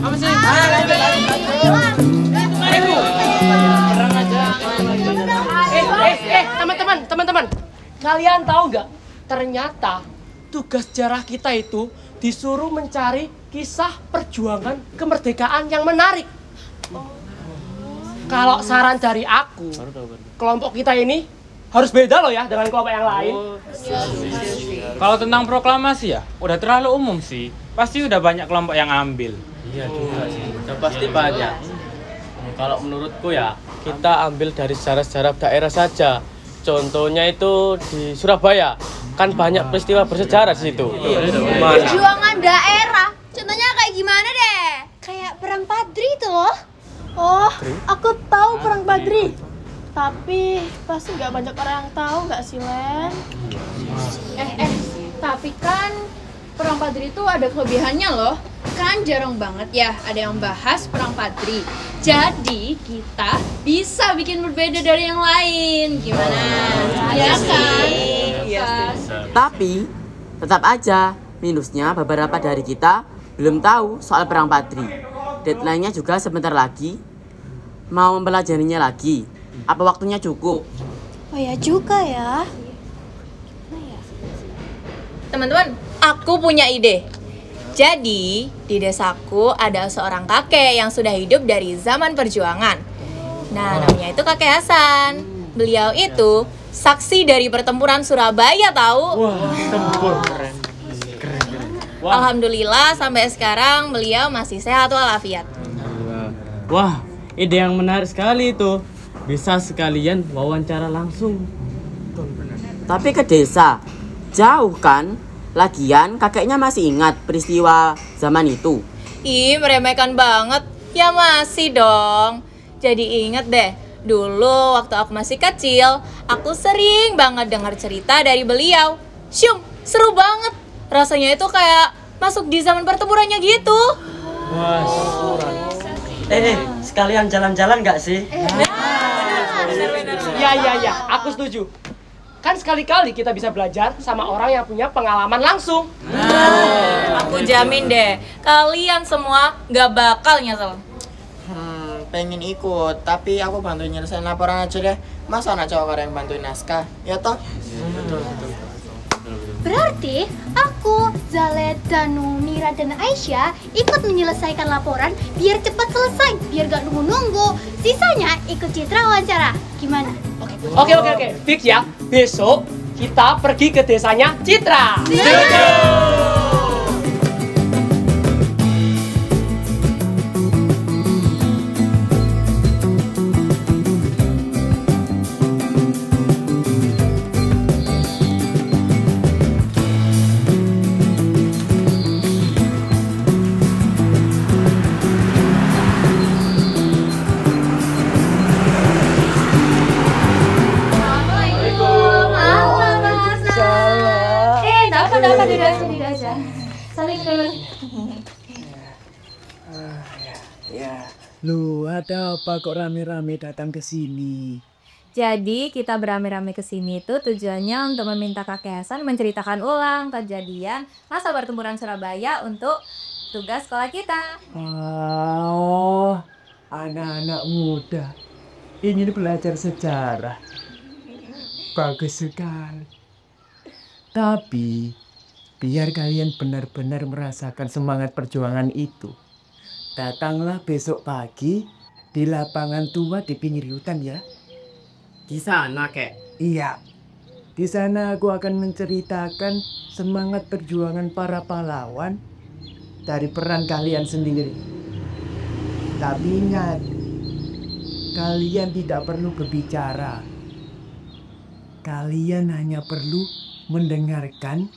Apa sih? Teman-teman, kalian tahu nggak? Ternyata tugas sejarah kita itu disuruh mencari kisah perjuangan kemerdekaan yang menarik. Kalau saran dari aku, kelompok kita ini harus beda loh ya dengan kelompok yang lain. Kalau tentang proklamasi ya, udah terlalu umum sih. Pasti udah banyak kelompok yang ambil. Iya juga sih. Udah pasti banyak. Kalau menurutku ya, kita ambil dari sejarah-sejarah daerah saja. Contohnya itu di Surabaya, kan banyak peristiwa bersejarah di situ. Perjuangan daerah, contohnya kayak gimana deh? Kayak Perang Padri itu loh. Oh, aku tahu Perang Padri. Tapi pasti nggak banyak orang yang tahu nggak sih, Len? Tapi kan Perang Padri itu ada kelebihannya loh. Kan jarang banget ya ada yang bahas Perang Padri. Jadi kita bisa bikin berbeda dari yang lain. Gimana? Ya kan? Iya. Tapi tetap aja minusnya beberapa dari kita belum tahu soal Perang Padri. Deadline-nya juga sebentar lagi. Mau mempelajarinya lagi. Apa waktunya cukup? Oh ya juga ya. Teman-teman, aku punya ide. Jadi, di desaku ada seorang kakek yang sudah hidup dari zaman perjuangan. Nah, namanya itu Kakek Hasan. Beliau itu saksi dari pertempuran Surabaya tahu. Tempur. Alhamdulillah sampai sekarang beliau masih sehat walafiat. Wah, ide yang menarik sekali itu. Bisa sekalian wawancara langsung. Tapi ke desa. Jauh kan? Lagian kakeknya masih ingat peristiwa zaman itu. Ih, meremehkan banget. Ya masih dong. Jadi inget deh, dulu waktu aku masih kecil, aku sering banget dengar cerita dari beliau. Syum, seru banget. Rasanya itu kayak masuk di zaman pertempurannya gitu. Wah, Sekalian jalan-jalan nggak sih? Ya, aku setuju. Kan sekali-kali kita bisa belajar sama orang yang punya pengalaman langsung. Aku jamin deh, kalian semua gak bakal nyesel. Pengen ikut, tapi aku bantuin nyelesain laporan aja deh. Masa anak cowok yang bantuin naskah, ya toh? Berarti aku, Zalet, Danu, Mira, dan Aisyah ikut menyelesaikan laporan biar cepat selesai, biar gak nunggu-nunggu. Sisanya ikut Citra wawancara. Gimana? Oke. Fix ya. Besok kita pergi ke desanya Citra. Loh, ada apa kok rame-rame datang ke sini? Jadi kita beramai-ramai ke sini itu tujuannya untuk meminta Kakek Hasan menceritakan ulang kejadian masa pertempuran Surabaya untuk tugas sekolah kita. Oh, anak-anak muda ingin belajar sejarah. Bagus sekali. Tapi biar kalian benar-benar merasakan semangat perjuangan itu, datanglah besok pagi di lapangan tua di pinggir hutan ya. Di sana, Kek. Iya. Di sana aku akan menceritakan semangat perjuangan para pahlawan dari peran kalian sendiri. Tapi ingat, kalian tidak perlu berbicara. Kalian hanya perlu mendengarkan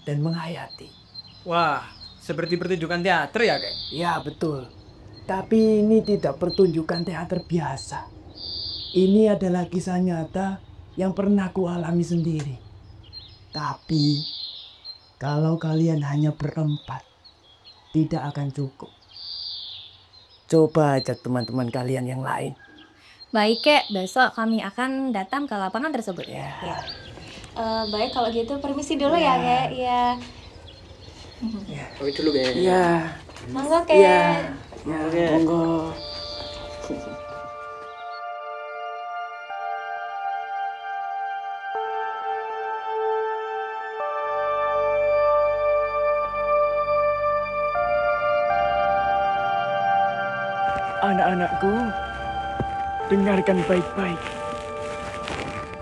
dan menghayati. Wah, seperti pertunjukan teater ya, Kek? Ya, betul. Tapi ini tidak pertunjukan teater biasa. Ini adalah kisah nyata yang pernah ku alami sendiri. Tapi, kalau kalian hanya berempat, tidak akan cukup. Coba ajak teman-teman kalian yang lain. Baik, Kek, besok kami akan datang ke lapangan tersebut. Ya. Baik, kalau gitu permisi dulu ya, Kek. Ya. Pamit dulu, Be. Iya. Monggo, Kek. Iya. Ya, monggo. Anak-anakku, dengarkan baik-baik.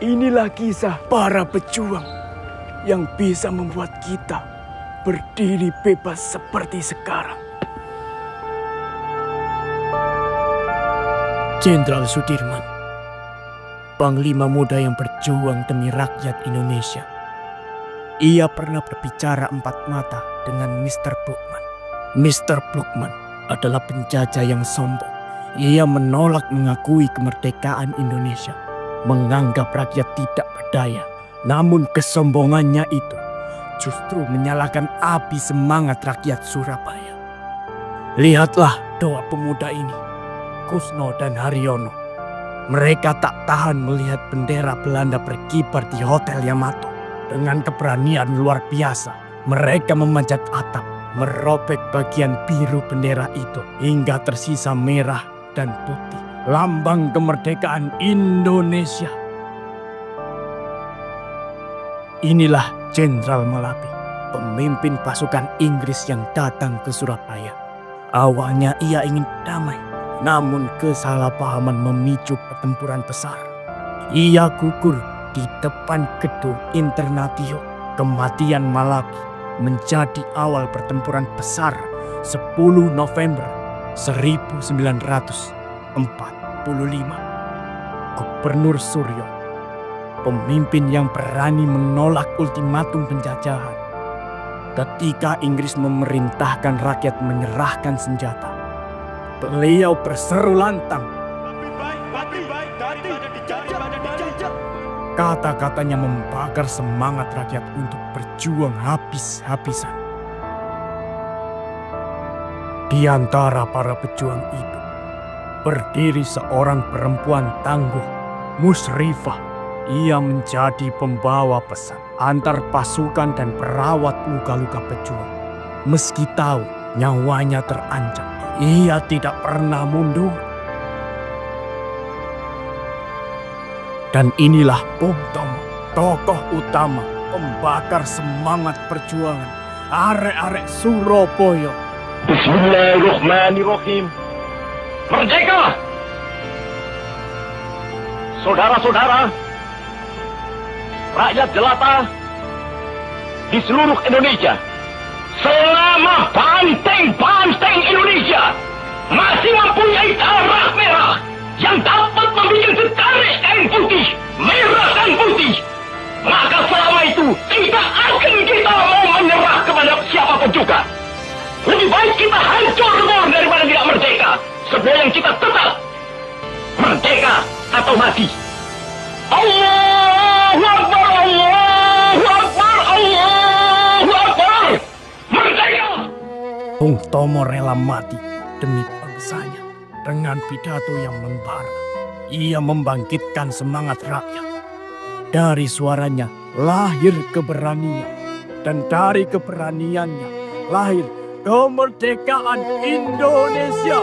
Inilah kisah para pejuang yang bisa membuat kita berdiri bebas seperti sekarang. Jenderal Sudirman, panglima muda yang berjuang demi rakyat Indonesia. Ia pernah berbicara empat mata dengan Mr. Blukman. Mr. Blukman adalah penjajah yang sombong. Ia menolak mengakui kemerdekaan Indonesia, menganggap rakyat tidak berdaya. Namun kesombongannya itu justru menyalakan api semangat rakyat Surabaya. Lihatlah dua pemuda ini, Kusno dan Haryono. Mereka tak tahan melihat bendera Belanda berkibar di Hotel Yamato. Dengan keberanian luar biasa, mereka memanjat atap, merobek bagian biru bendera itu hingga tersisa merah dan putih, lambang kemerdekaan Indonesia. Inilah Jenderal Malabi, pemimpin pasukan Inggris yang datang ke Surabaya. Awalnya ia ingin damai, namun kesalahpahaman memicu pertempuran besar. Ia gugur di depan gedung Internatio. Kematian Malabi menjadi awal pertempuran besar 10 November 1945. Gubernur Suryo, pemimpin yang berani menolak ultimatum penjajahan. Ketika Inggris memerintahkan rakyat menyerahkan senjata, beliau berseru lantang. Kata-katanya membakar semangat rakyat untuk berjuang habis-habisan. Di antara para pejuang itu, berdiri seorang perempuan tangguh, Musrifah. Ia menjadi pembawa pesan antar pasukan dan perawat luka-luka pejuang. Meski tahu nyawanya terancam, ia tidak pernah mundur. Dan inilah Bung Tomo, tokoh utama pembakar semangat perjuangan arek-arek Surabaya. Bismillahirrahmanirrahim. Merdeka! Saudara-saudara, rakyat jelata di seluruh Indonesia, selama banteng-banteng Indonesia masih mempunyai darah merah yang dapat membuat setarik kain putih, merah dan putih, maka selama itu tidak akan kita mau menyerah kepada siapapun juga. Lebih baik kita hancur lebur daripada tidak merdeka. Sebelum yang kita tetap merdeka atau mati. Allahu Akbar, Allahu Akbar, Allahu Akbar. Merdeka! Bung Tomo rela mati demi bangsanya. Dengan pidato yang membara, ia membangkitkan semangat rakyat. Dari suaranya lahir keberanian, dan dari keberaniannya lahir kemerdekaan Indonesia.